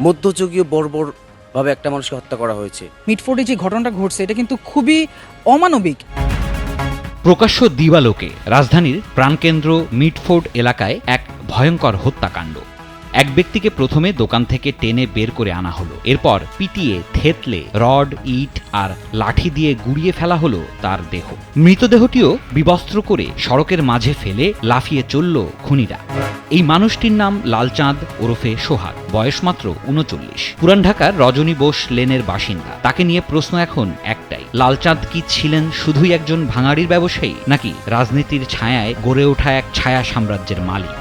মধ্যযুগীয় বর্বরভাবে একটা মানুষকে হত্যা করা হয়েছে। মিটফোর্ডে যে ঘটনাটা ঘটছে এটা কিন্তু খুবই অমানবিক। প্রকাশ্য দিবালোকে রাজধানীর প্রাণকেন্দ্র মিটফোর্ড এলাকায় এক ভয়ঙ্কর হত্যাকাণ্ড। এক ব্যক্তিকে প্রথমে দোকান থেকে টেনে বের করে আনা হলো, এরপর পিটিয়ে থেতলে রড, ইট আর লাঠি দিয়ে গুড়িয়ে ফেলা হলো তার দেহ। মৃতদেহটিও বিবস্ত্র করে সড়কের মাঝে ফেলে লাফিয়ে চলল খুনিরা। এই মানুষটির নাম লালচাঁদ ওরফে সোহাগ, বয়স মাত্র ৩৯, পুরান ঢাকার রজনী বোস লেনের বাসিন্দা। তাকে নিয়ে প্রশ্ন এখন একটাই, লালচাঁদ কি ছিলেন শুধুই একজন ভাঙাড়ির ব্যবসায়ী, নাকি রাজনীতির ছায়ায় গড়ে ওঠা এক ছায়া সাম্রাজ্যের মালিক?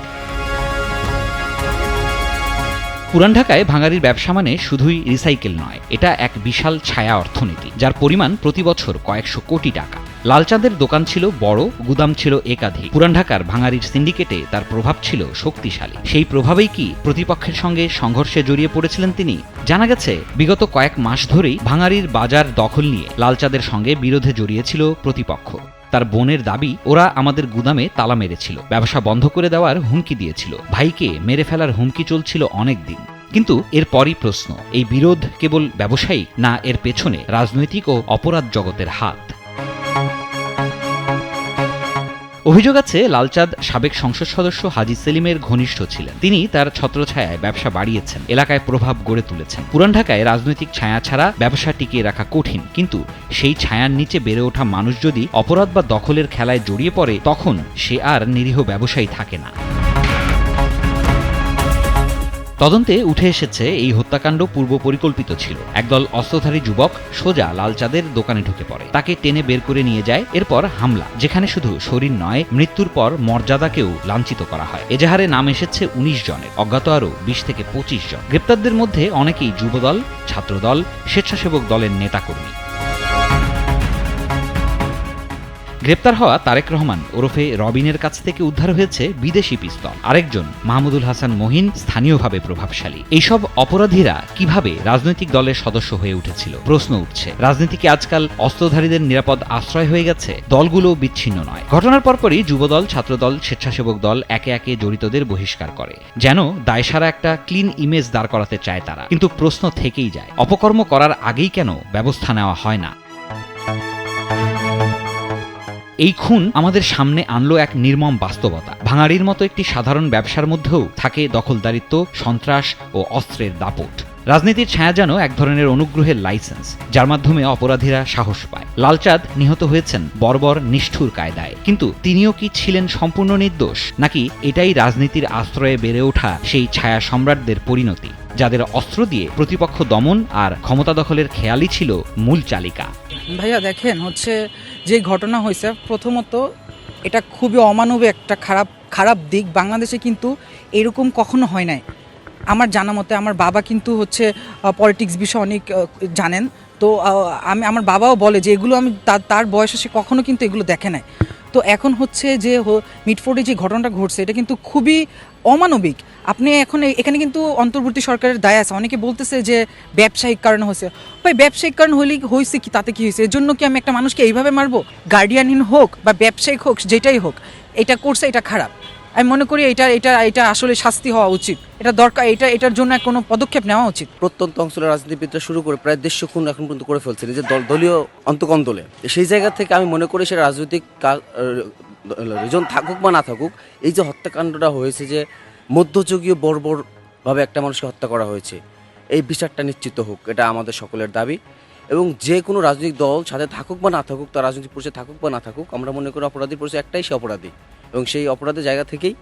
পুরান ঢাকায় ভাঙাড়ির ব্যবসা মানে শুধুই রিসাইকেল নয়, এটা এক বিশাল ছায়া অর্থনীতি, যার পরিমাণ প্রতি বছর কয়েকশো কোটি টাকা। লালচাঁদের দোকান ছিল বড়, গুদাম ছিল একাধিক। পুরান ঢাকার ভাঙাড়ির সিন্ডিকেটে তার প্রভাব ছিল শক্তিশালী। সেই প্রভাবেই কি প্রতিপক্ষের সঙ্গে সংঘর্ষে জড়িয়ে পড়েছিলেন তিনি? জানা গেছে বিগত কয়েক মাস ধরেই ভাঙাড়ির বাজার দখল নিয়ে লালচাঁদের সঙ্গে বিরোধে জড়িয়েছিল প্রতিপক্ষ। তার বোনের দাবি, ওরা আমাদের গুদামে তালা মেরেছিল, ব্যবসা বন্ধ করে দেওয়ার হুমকি দিয়েছিল, ভাইকে মেরে ফেলার হুমকি চলছিল অনেক দিন। কিন্তু এরপরই প্রশ্ন, এই বিরোধ কেবল ব্যবসায়িক, না এর পেছনে রাজনৈতিক ও অপরাধ জগতের হাত? অভিযোগ আছে লালচাঁদ সাবেক সংসদ সদস্য হাজী সেলিমের ঘনিষ্ঠ ছিলেন। তিনি তার ছত্রছায়ায় ব্যবসা বাড়িয়েছেন, এলাকায় প্রভাব গড়ে তুলেছেন। পুরান ঢাকায় রাজনৈতিক ছায়া ছাড়া ব্যবসা টিকিয়ে রাখা কঠিন, কিন্তু সেই ছায়ার নিচে বেড়ে ওঠা মানুষ যদি অপরাধ বা দখলের খেলায় জড়িয়ে পড়ে, তখন সে আর নিরীহ ব্যবসায়ী থাকে না। তদন্তে উঠে এসেছে এই হত্যাকাণ্ড পূর্ব পরিকল্পিত ছিল। একদল অস্ত্রধারী যুবক সোজা লালচাঁদের দোকানে ঢুকে পড়ে, তাকে টেনে বের করে নিয়ে যায়, এরপর হামলা, যেখানে শুধু শরীর নয়, মৃত্যুর পর মর্যাদাকেও লাঞ্ছিত করা হয়। এজাহারে নাম এসেছে ১৯ জনের, অজ্ঞাত আরও ২০ থেকে ২৫ জন। গ্রেপ্তারদের মধ্যে অনেকেই যুবদল, ছাত্রদল, স্বেচ্ছাসেবক দলের নেতাকর্মী। গ্রেপ্তার হওয়া তারেক রহমান ওরফে রবিনের কাছ থেকে উদ্ধার হয়েছে বিদেশি পিস্তল। আরেকজন মাহমুদুল হাসান মহিন স্থানীয়ভাবে প্রভাবশালী। এইসব অপরাধীরা কিভাবে রাজনৈতিক দলের সদস্য হয়ে উঠেছিল? প্রশ্ন উঠছে, রাজনীতি কি আজকাল অস্ত্রধারীদের নিরাপদ আশ্রয় হয়ে গেছে? দলগুলো বিচ্ছিন্ন নয়। ঘটনার পরপরই যুবদল, ছাত্রদল, স্বেচ্ছাসেবক দল একে একে জড়িতদের বহিষ্কার করে, যেন দায়সারা একটা ক্লিন ইমেজ দাঁড় করাতে চায় তারা। কিন্তু প্রশ্ন থেকেই যায়, অপকর্ম করার আগেই কেন ব্যবস্থা নেওয়া হয় না? এই খুন আমাদের সামনে আনলো এক নির্মম বাস্তবতা। ভাঙাড়ির মতো একটি সাধারণ ব্যবসার মধ্যেও থাকে দখলদারিত্ব, সন্ত্রাস ও অস্ত্রের দাপট। রাজনীতির ছায়া যেন এক ধরনের অনুগ্রহের লাইসেন্স, যার মাধ্যমে অপরাধীরা সাহস পায়। লালচাঁদ নিহত হয়েছেন বর্বর নিষ্ঠুর কায়দায়, কিন্তু তিনিও কি ছিলেন সম্পূর্ণ নির্দোষ, নাকি এটাই রাজনীতির আশ্রয়ে বেড়ে ওঠা সেই ছায়া সম্রাটদের পরিণতি, যাদের অস্ত্র দিয়ে প্রতিপক্ষ দমন আর ক্ষমতা দখলের খেয়ালই ছিল মূল চালিকা? ভাইয়া দেখেন, যে ঘটনা হয়েছে, প্রথমত এটা খুবই অমানবিক একটা খারাপ দিক। বাংলাদেশে কিন্তু এরকম কখনো হয় নাই আমার জানা মতে। আমার বাবা কিন্তু পলিটিক্স বিষয়ে অনেক জানেন, তো আমার বাবাও বলে যে এগুলো আমি তার বয়সে সে কখনো কিন্তু এগুলো দেখে নাই। তো এখন যে মিটফোর্ডে যে ঘটনাটা ঘটছে এটা কিন্তু খুবই অমানবিক। আপনি এখানে কিন্তু অন্তর্বর্তী সরকারের দায় আছে। অনেকে বলতেছে যে ব্যবসায়িক কারণে হয়েছে। ভাই, ব্যবসায়িক কারণ হয়েছে কি, তাতে কি হয়েছে? এর জন্য কি আমি একটা মানুষকে এইভাবে মারবো? গার্ডিয়ানহীন হোক বা ব্যবসায়িক হোক, যেটাই হোক, এটা করছে, এটা খারাপ। আমি মনে করি এটা আসলে শাস্তি হওয়া উচিত, এটা দরকার, এটার জন্য কোনো পদক্ষেপ নেওয়া উচিত। প্রত্যন্ত অঞ্চলের রাজনীতিবিদরা শুরু করে প্রায় ১৫০ খুন এখন পর্যন্ত করে ফেলছে, যে দলীয় অন্তকন্দলে। সেই জায়গা থেকে আমি মনে করি সেটা রাজনৈতিক রিজন থাকুক বা না থাকুক, এই যে হত্যাকাণ্ডটা হয়েছে, যে মধ্যযুগীয় বর্বরভাবে একটা মানুষকে হত্যা করা হয়েছে, এই বিচারটা নিশ্চিত হোক, এটা আমাদের সকলের দাবি। এবং যে কোনো রাজনৈতিক দল সাথে থাকুক বা না থাকুক, তার রাজনৈতিক পরিচয় থাকুক বা না থাকুক, আমরা মনে করি অপরাধীর পরিচয় একটাই, সে অপরাধী, এবং সেই অপরাধের জায়গা থেকেই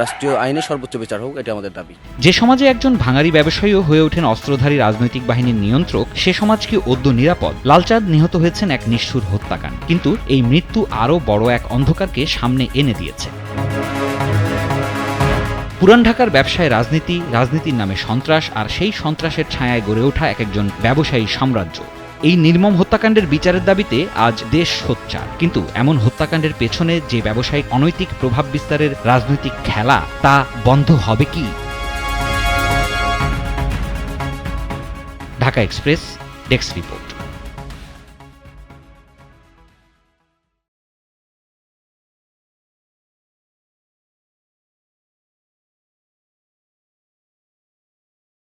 রাষ্ট্রীয় আইনে সর্বোচ্চ বিচার হোক, এটা আমাদের দাবি। যে সমাজে একজন ভাঙাড়ি ব্যবসায়ীও হয়ে ওঠেন অস্ত্রধারী রাজনৈতিক বাহিনীর নিয়ন্ত্রক, সে সমাজ কি অদ্য নিরাপদ? লালচাঁদ নিহত হয়েছেন এক নিষ্ঠুর হত্যাকাণ্ড, কিন্তু এই মৃত্যু আরও বড় এক অন্ধকারকে সামনে এনে দিয়েছে। পুরান ঢাকার ব্যবসায় রাজনীতি, রাজনীতির নামে সন্ত্রাস, আর সেই সন্ত্রাসের ছায়ায় গড়ে ওঠা এক একজন ব্যবসায়ী সাম্রাজ্য। এই নির্মম হত্যাকাণ্ডের বিচারের দাবিতে আজ দেশ সোচ্চার, কিন্তু এমন হত্যাকাণ্ডের পেছনে যে ব্যবসায়িক অনৈতিক প্রভাব বিস্তারের রাজনৈতিক খেলা, তা বন্ধ হবে কি? Dhaka express, desk report.